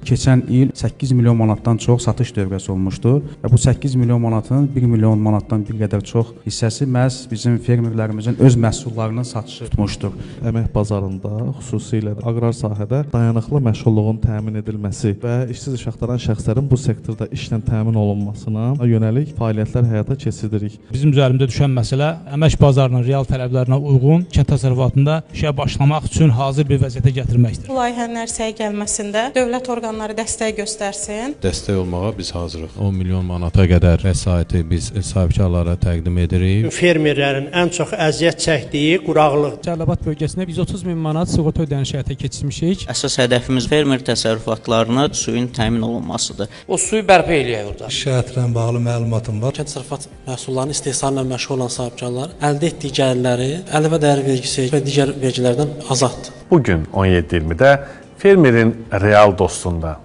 Keçən il 8 milyon manatdan çox satış dövriyyəsi olmuşdur və bu 8 milyon manatın 1 milyon manatdan bir qədər çox hissəsi məhz bizim fermerlərimizin öz məhsullarının satışı tutmuşdur. Əmək bazarında, xüsusilə aqrar sahədə dayanıqlı məşğulluğun təmin edilməsi və işsiz iş axtaran şəxslərin bu sektorda işlə təmin olunmasına yönəlik fəaliyyətlər həyata keçiririk. Bizim üzərimizdə düşən məsələ əmək bazarının real tələblərinə uyğun kənd təsərrüfatında işə başlamaq üçün hazır bir vəziyyətə gətirməkdir. Bu layihənin ərsəyə gəlməsində dövlət orqanları dəstək göstərsin. Dəstək olmağa biz hazırıq. 10 milyon manata qədər vəsaiti biz sahibkarlara təqdim edirik. Fermerlərin ən çox əziyyət çəkdiyi quraqlıq. Cəlilabad bölgəsində 130 min manat sığorta ödənişi həyata keçirmişik. Əsas hədəfimiz fermer təsərrüfatlarına suyun təmin olunmasıdır. O suyu bərpa eləyək orada. Şikayətlə bağlı məlumatım var. Kənd təsərrüfat məhsullarının istehsalına məşğul olan sahibkarlar əldə etdiyi gəlirləri əlavə dəyər vergisi və digər vergilərdən azaddır. Bugün 17:20-də fermerin real dostunda